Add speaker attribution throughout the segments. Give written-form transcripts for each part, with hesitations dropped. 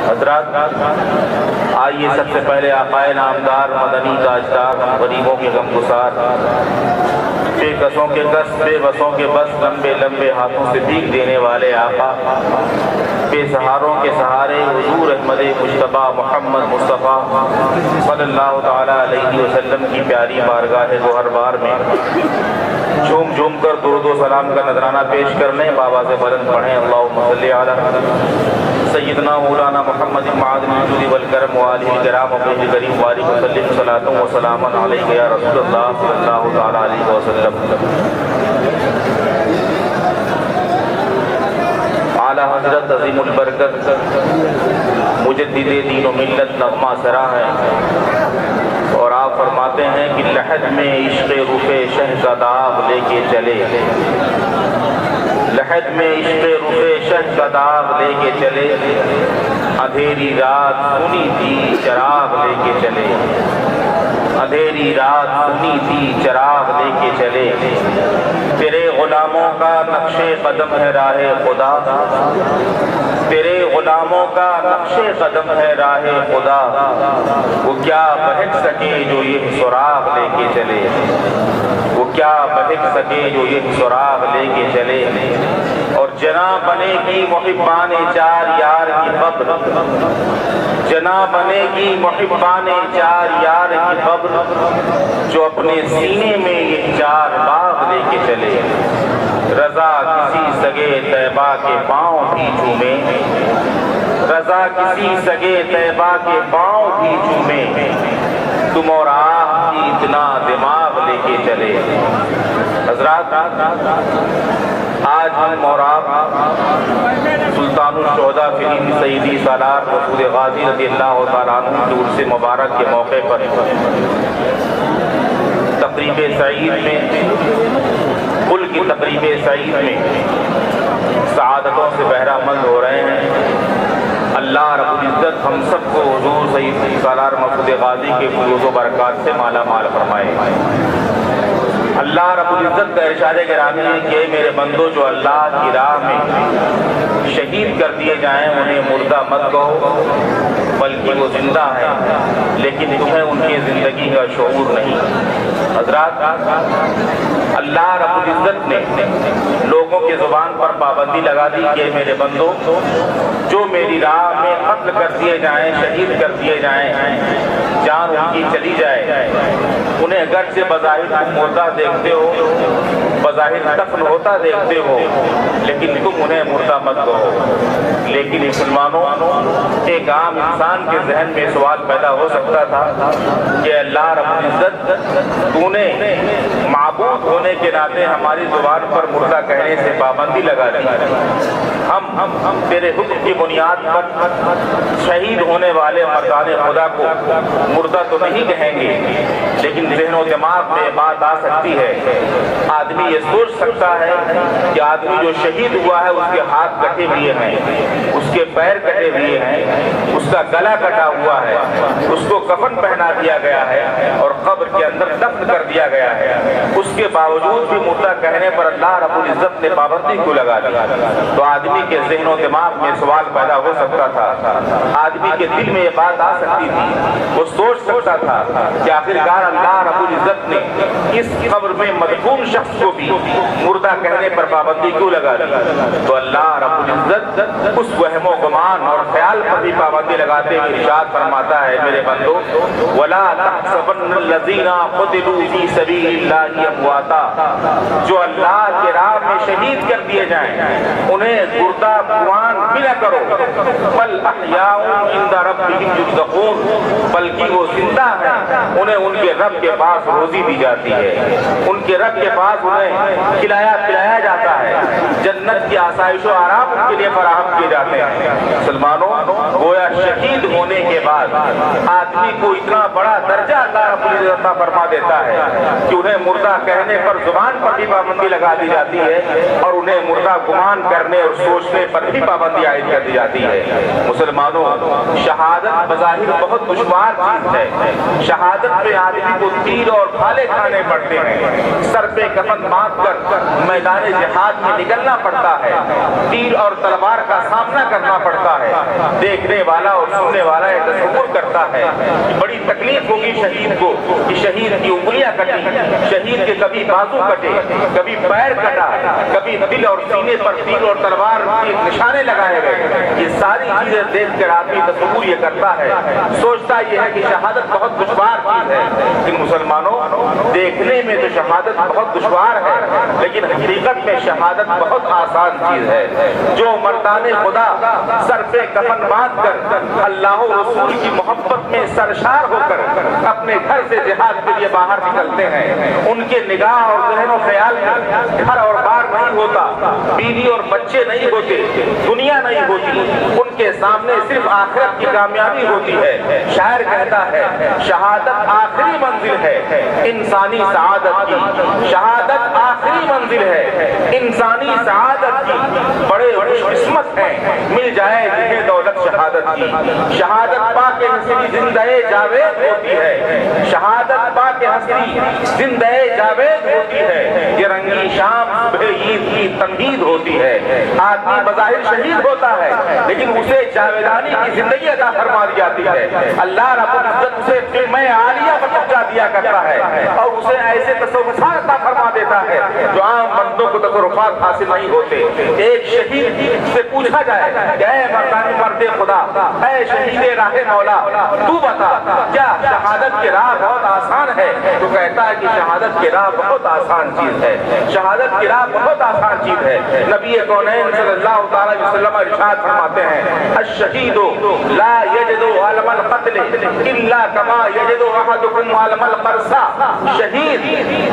Speaker 1: حضرات، آئیے سب سے پہلے آقائے نامدار مدنی تاجدار، غریبوں کے غمگسار، بے کسوں کے کس، بے بسوں کے بس، لمبے لمبے ہاتھوں سے بھیک دینے والے آقا، بے سہاروں کے سہارے حضور احمد مجتبیٰ محمد مصطفیٰ صلی اللہ تعالیٰ علیہ وسلم کی پیاری بارگاہ گوہربار میں جھوم جھوم کر درود و سلام کا نذرانہ پیش کر لیں۔ بابا سے بلند پڑھیں اللہم صلی علی سیدنا مولانا محمد معدن الجود والکرم وآلہ الکرام وصحبہ کریم وبارک وسلم صلاۃ و سلام علیک یا رسول اللہ صلی اللہ تعالیٰ علیہ وسلم۔ اعلیٰ حضرت عظیم البرکت مجدد دین و ملت نغمہ سرا ہے، اور آپ فرماتے ہیں کہ لحد میں عشق رخ شہ کا داغ لے کے چلے، لحد میں عشق رخ شہ کا داغ لے کے چلے، اندھیری رات سنی تھی چراغ لے کے چلے، اندھیری رات سنی تھی چراغ لے کے چلے، تیرے غلاموں کا نقش قدم ہے راہ خدا، تیرے غلاموں کا نقش قدم ہے راہ خدا، وہ کیا بہک سکے جو یہ سراغ لے کے چلے، وہ کیا بہک سکے جو یہ سراغ لے کے چلے، اور جنا بنے گی محبان چار یار کی قبر، جنا بنے گی محبان چار یار کی قبر، جو اپنے سینے میں یہ چار باغ لے کے چلے، رضا کسی سگے طیبہ کے پاؤں بھی چومے، رضا کسی سگے طیبہ کے پاؤں بھی چومے، تم اور آپ کی اتنا دماغ لے کے چلے۔ حضرات، آج ہم اور آپ سلطان الشہداء فیض سیدی سالار مسعود غازی رضی اللہ تعالیٰ عنہ کے عرس مبارک کے موقع پر تقریب سعید میں، کل کی تقریب سعید میں سعادتوں سے بہرہ مند ہو رہے ہیں۔ اللہ رب العزت ہم سب کو حضور سید سالار مسعود غازی کے فیوز و برکات سے مالا مال فرمائے۔ اللہ رب العزت کا ارشاد گرامی ہے کہ میرے بندو جو اللہ کی راہ میں شہید کر دیے جائیں انہیں مردہ مت کہو، بلکہ وہ زندہ ہیں، لیکن تمہیں ان کی زندگی کا شعور نہیں۔ حضرات، اللہ رب العزت نے لوگوں کے زبان پر پابندی لگا دی کہ میرے بندو جو میری راہ میں قتل کر دیے جائیں، شہید کر دیے جائیں، جان ان کی چلی جائے، انہیں اگرچہ بظاہر تم مردہ دیکھتے ہو، بظاہر دفن ہوتا دیکھتے ہو، لیکن تم انہیں مردہ مت کہو۔ لیکن مسلمانوں، ایک عام انسان کے ذہن میں سوال پیدا ہو سکتا تھا کہ اللہ رب العزت تو نے معبود ہونے کے ناطے ہماری زبان پر مردہ کہنے سے پابندی لگا دی، ہم تیرے حکم کی بنیاد پر شہید ہونے والے مردان خدا کو مردہ تو نہیں کہیں گے، لیکن ذہن و دماغ میں بات آ سکتی ہے، آدمی یہ سوچ سکتا ہے کہ آدمی جو شہید ہوا ہے اس کے ہاتھ کٹے ہوئے ہیں، اس کے پیر کٹے ہوئے ہیں، اس کا گلا کٹا ہوا ہے، اس کو کفن پہنا دیا گیا ہے اور قبر کے اندر دفن کر دیا گیا ہے، اس کے باوجود بھی مردہ کہنے پر اللہ رب العزت نے پابندی کو لگا دی۔ تو آدمی کے ذہن و دماغ میں سوال پیدا ہو سکتا تھا، آدمی کے دل میں یہ بات آ سکتی تھی، وہ سوچ سکتا تھا کہ آخرکار اللہ رب العزت نے اس قبر میں مدفون شخص کو بھی مردہ کہنے پر پابندی کیوں لگا دی؟ تو اللہ رب العزت اس وہم و گمان اور خیال پر بھی پابندی لگاتے ہوئے ارشاد فرماتا ہے میرے بندو وَلَا تَحْسَبَنَّ الَّذِينَ قُتِلُوا فِي سَبِيلِ اللَّهِ أَمْوَاتًا، جو اللہ کے راہ میں شہید کر دیے جائیں انہیں مردہ قرآن بھی نہ کرو، بل احیاء عند ربهم يرزقون، بلکہ وہ زندہ ہیں، انہیں ان کے رب کے پاس روزی دی جاتی ہے، ان کے رب کے پاس انہیں کھلایا پلایا جاتا ہے، جنت کی آسائش و آرام ان کے لیے فراہم کیے جاتے ہیں۔ مسلمانوں، گویا شہید ہونے کے بعد آدمی کو اتنا بڑا درجہ اللہ رب العزت فرما دیتا ہے کہ انہیں مردہ کہنے پر زبان پر بھی پابندی لگا دی جاتی ہے اور انہیں مردہ گمان کرنے اور سوچنے پر بھی پابندی عائد کر دی جاتی ہے۔ مسلمانوں، شہادت بظاہر بہت دشوار چیز ہے، شہادت پہ آدمی کو تیر اور بھالے کھانے پڑتے ہیں، سر پہ کفن باندھ کر میدان جہاد میں نکلنا پڑتا ہے، تیر اور تلوار کا سامنا کرنا پڑتا ہے، دیکھنے والا اور سننے والا ہے تصور کرتا ہے کہ بڑی تکلیف ہوگی شہید کو کہ شہید کی انگلیاں کٹی، شہید کے کبھی بازو کٹے، کبھی پیر کٹا، کبھی دل اور سینے پر تیر اور تلوار کے نشانے لگائے گئے. یہ ساری چیزیں دیکھ کر آدمی تصور یہ کرتا ہے، سوچتا یہ ہے کہ شہادت بہت دشوار چیز ہے. لیکن مسلمانوں، دیکھنے میں تو شہادت بہت دشوار ہے، لیکن حقیقت میں شہادت بہت آسان چیز ہے. جو مردان خدا سر پہ کفن باندھ کر اللہ و رسول کی محبت میں سرشار ہو کر اپنے گھر سے جہاد کے لیے باہر نکلتے ہیں، ان کے نگاہ اور ذہن و خیال میں گھر اور بار نہیں ہوتا، بیوی اور بچے نہیں ہوتے، دنیا نہیں ہوتی، ان کے سامنے صرف آخرت کی کامیابی ہوتی ہے. شاعر کہتا ہے شہادت آخری منزل ہے انسانی سعادت کی، شہادت آخری منزل ہے انسانی سعادت کی. بڑے خوش قسمت ہیں مل جائے جنہیں دولت شہادت کی. شہادت پا کے حسری زندہ جاوید ہوتی ہے، شہادت پا کے حسری زندہ جاوید ہوتی ہے. یہ رنگی شام صبح عید کی تمہید ہوتی ہے. آدمی بظاہر شہید ہوتا ہے لیکن اسے جاویدانی کی زندگی عطا فرما دی جاتی ہے. اللہ رب العزت اسے قلمہ عالیہ پر پہنچا دیا کرتا ہے اور اسے ایسے تصورات عطا فرما دیتا ہے جو عام بندوں کو تصورات حاصل نہیں ہوتے. ایک شہید سے پوچھا جائے کہ اے مرد خدا، اے شہید راہ مولا، تو بتا کیا شہادت کی راہ بہت آسان ہے؟ تو کہتا ہے کہ شہادت کی راہ بہت آسان چیز ہے، شہادت کی راہ بہت آسان چیز ہے. نبی کونین صلی اللہ تعالی وسلم ارشاد فرماتے ہیں الشہید لا یجد عالم القتل الا کما یجد احدکم عالم القرصہ. شہید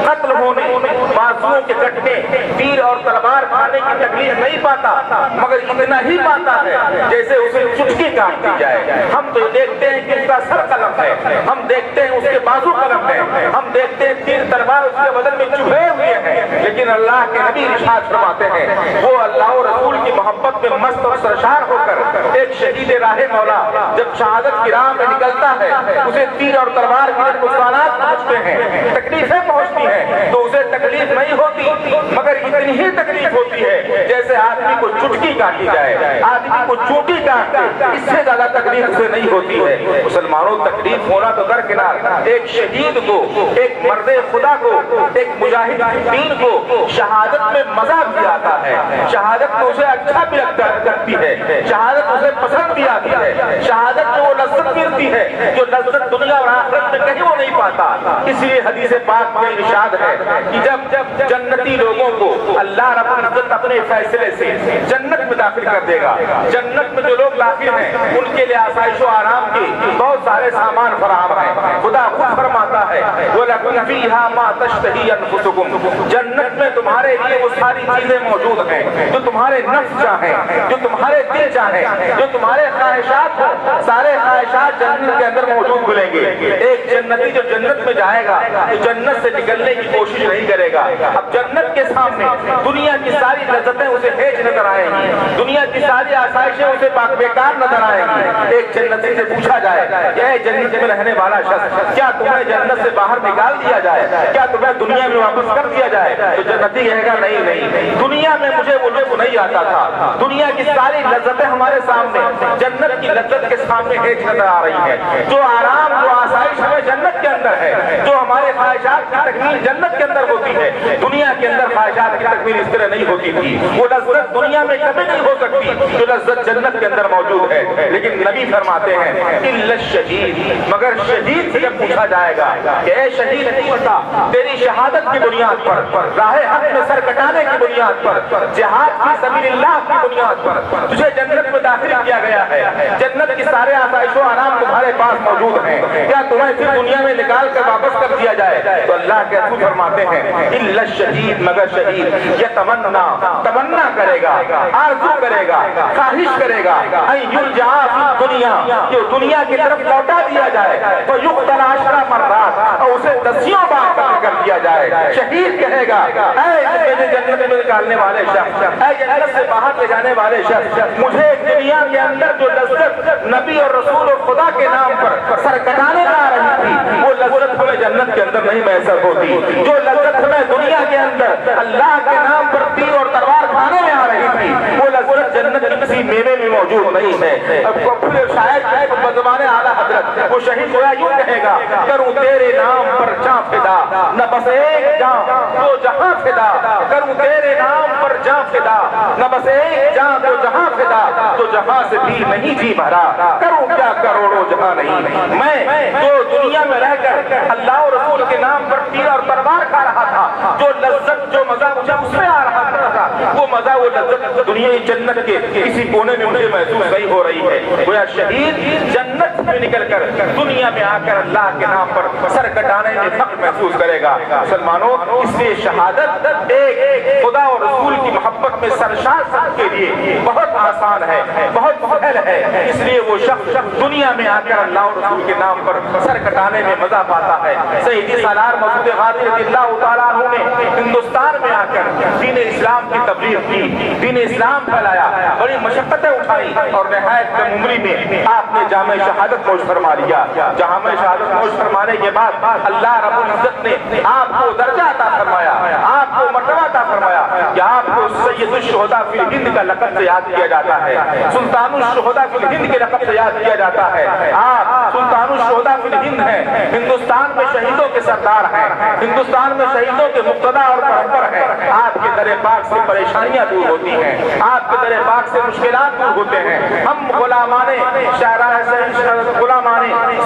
Speaker 1: قتل ہونے، بازوؤں کے کٹنے، تیر اور تلوار کھانے کی تکلیف نہیں پاتا، مگر اتنا ہی پاتا ہے جیسے اسے چٹکی کاٹ دی جائے. ہم تو دیکھتے ہیں کہ اس کا سر قلم ہے، ہم دیکھتے ہیں اس کے بازو قلم ہے، ہم دیکھتے ہیں تیر تلوار اس کے بدن میں چبھے ہوئے ہیں، لیکن اللہ کے نبی ارشاد فرماتے ہیں وہ اللہ و رسول کی محبت میں مست اور سرشار ہو کر ایک شہید راہ مولا جب شہادت کی راہ میں نکلتا ہے، اسے تیر اور تلوار کے نقصانات پہنچتے ہیں، تکلیفیں پہنچتی ہیں، تو اسے تکلیف نہیں ہوتی مگر اتنی ہی تکلیف ہوتی ہے جیسے آدمی کو چٹکی کاٹی جائے، آدمی کو چوٹی کاٹ اس سے زیادہ تکلیف اسے نہیں ہوتی ہے. مسلمانوں، تکلیف ہونا تو درکنار، ایک شہید کو، ایک مرد خدا کو، ایک مجاہد دین کو شہادت میں مزہ بھی آتا ہے، شہادت میں اسے اچھا بھی لگتی ہے، شہادت اسے پسند بھی آتی ہے، شہادت میں وہ لذت ملتی ہے جو لذت دنیا اور آخرت میں کہیں وہ نہیں پاتا. اس لیے حدیث پاک میں ارشاد ہے کہ جب جنتی لوگوں کو اللہ رب العزت اپنے فیصلے سے جنت میں داخل کر دے گا، جنت میں جو لوگ داخل ہیں ان کے لیے آسائش و آرام کے بہت سارے سامان فراہم ہیں. خدا خود فرماتا ہے وَلَكُمْ فِيهَا مَا تَشْتَهِي أَنفُسُكُمْ. جنت میں تمہارے لیے وہ ساری چیزیں موجود ہیں جو تمہارے نفس چاہیں، جو تمہارے دل چاہیں، جو تمہارے خواہشات ہوں، سارے خواہشات جنت کے اندر موجود ملیں گے. ایک جنتی جو جنت میں جائے گا تو جنت سے نکلنے کی کوشش نہیں کرے گا. اب جنت کے سامنے دنیا کی ساری لذتیں اسے ہیج نظر آئیں گی، دنیا کی ساری آسائشیں اسے بیکار نظر آئیں گی. ایک جنتی سے پوچھا جائے کہ اے جنت میں رہنے والا شخص، کیا تمہیں جنت سے باہر نکال دیا جائے، کیا تمہیں دنیا میں واپس کر دیا جائے؟ تو جنتی کہے گا نہیں، دنیا میں مجھے وہ لطف نہیں آتا تھا، دنیا کی ساری لذتیں ہمارے سامنے جنت کی لذت کے سامنے ہیج نظر آ رہی ہے. جو آرام، جو آسائش ہمیں جنت کے اندر ہے، جو ہمارے خواہشات کی تکمیل جنت کے اندر ہوتی ہے، دنیا کے اندر خواہشات کی تکمیل اس طرح نہیں ہوتی تھی. وہ لذت دنیا میں کبھی نہیں ہو سکتی جو لذت جنت کے اندر موجود ہے. لیکن نبی فرماتے ہیں الا الشہید، مگر شہید سے جب پوچھا جائے گا کہ اے شہید، پوچھتا تیری شہادت کی بنیاد پر، راہ حق میں سر کٹانے کی بنیاد پر، جہاد فی سبیل اللہ کی بنیاد پر تجھے جنت میں داخل کیا گیا ہے، جنت کی سارے آسائش و آرام تمہارے پاس موجود ہیں، کیا تمہیں پھر دنیا میں نکال کر واپس کر دیا جائے؟ تو اللہ کے رسول فرماتے ہیں الا الشہید، مگر شہید یہ تمنا کرے گا، آرزو کرے گا، خواہش کرے گا ان یرجع فی دنیا، کہ دنیا کی طرف لوٹا دیا جائے، تو یقتل 10 مرات، اور اسے 10 بار قتل کر دیا جائے. شہید کہے گا اے مجھے جنت میں نکالنے والے شخص، اے جنت سے باہر لے جانے والے شخص، مجھے دنیا کے اندر جو لذت نبی اور رسول اور خدا کے نام پر سر کٹانے آ رہی تھی، وہ لذت ہمیں جنت کے اندر نہیں میسر ہوتی. جو لذت ہمیں دنیا کے اندر اللہ کے نام پر تیر اور تلوار کھانے میں آ رہی تھی، وہ لذت جنت کی کسی میوے میں موجود نہیں ہے۔ پھر شاید بزبان اعلیٰ حضرت وہ شہید گویا یوں کہے گا، کروں تیرے نام پر جاں فدا، نہ بس ایک جاں تو جہاں فدا، کروں تیرے نام پر جاں فدا، نہ بس ایک جاں تو جہاں فدا، تو جہاں سے بھی نہیں جی بھرا، کروں کیا کروڑوں جہاں نہیں۔ میں جو دنیا میں رہ کر اللہ اور رسول کے نام پر تیر اور تلوار کھا رہا تھا، جو لذت جو مزہ مجھے اس میں آ رہا تھا، وہ مزہ وہ لذت دنیا جنت کے کسی کونے میں مجھے محسوس نہیں ہو رہی ہے۔ گویا شہید جنت میں نکل کر دنیا میں آ کر اللہ کے نام پر سر کٹانے میں فخر محسوس کرے گا۔ مسلمانوں، اس لیے شہادت ایک خدا اور رسول کی محبت میں سرشار سب کے لیے بہت آسان ہے، بہت سہل ہے۔ اس لیے وہ شخص دنیا میں آ کر اللہ اور رسول کے نام پر سر کٹانے میں مزہ پاتا ہے۔ سیدی سالار مسعود غازی رضی اللہ تعالیٰ عنہ نے ہندوستان میں آ کر دین اسلام کی تبلیغ کی، دین اسلام پھیلایا، بڑی مشقتیں اٹھائی اور نہایت کم عمری میں آپ نے جامع شہادت نوش فرما لیا۔ جامع شہادت نوش فرمانے کے بعد اللہ رب العزت نے آپ کو درجہ عطا فرمایا، آپ کو مرتبہ عطا فرمایا کہ آپ کو سید الشہداء فی الہند کا لقب سے یاد کیا جاتا ہے، سلطان الشہداء فی الہند کے لقب سے یاد کیا جاتا ہے۔ آپ سلطان الشہداء فی الہند ہیں، ہندوستان میں شہیدوں کے سردار ہیں، ہندوستان میں شہیدوں کے مقتدا اور برابر ہیں۔ آپ کے در پاک سے پریشانیاں دور ہوتی ہیں، آپ کے در پاک سے مشکلات دور ہوتے ہیں۔ ہم غلامان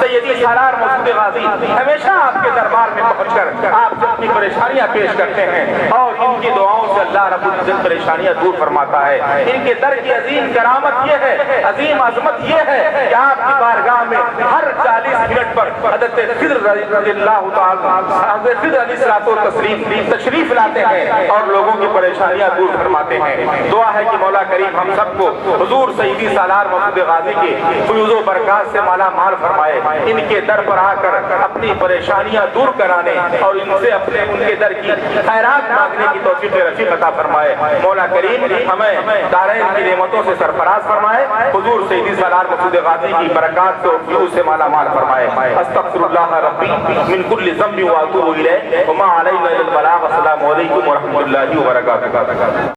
Speaker 1: سیدی سالار مسعود غازی ہمیشہ آپ کے دربار میں پہنچ کر آپ سے اپنی پریشانیاں پیش کرتے ہیں اور ان کی دعاؤں سے اللہ رب العزت پریشانیاں دور فرماتا ہے۔ ان کے در کی عظیم کرامت یہ ہے، عظیم عظمت یہ ہے کہ آپ کی بارگاہ میں ہر 40 منٹ پر حضرت خضر رضی اللہ تعالیٰ حضرت خضر علیہ الصلوۃ والتسلیم تشریف لاتے ہیں اور لوگوں کی پریشانیاں دور فرماتے ہیں۔ دعا ہے کہ مولا کریم ہم سب کو حضور سیدی سالار مسعود غازی کے فیوز و برکات سے مالا مال فرمائے، ان کے در پر آ کر اپنی پریشانیاں دور کرانے اور ان سے اپنے ان کے در کی خیرات مانگنے کی توفیق رفیق عطا فرمائے۔ مولا کریم ہمیں دارین کی نعمتوں سے سرفراز فرمائے، حضور سیدی سالار مسعود غازی کی برکات سے اور فیوز سے مالا مال فرمائے۔ استغفر اللہ ربی من کل ذنب واتوب الیہ وما علینا الا البلاغ۔ السلام علیکم ورحمۃ اللہ وبرکاتہ۔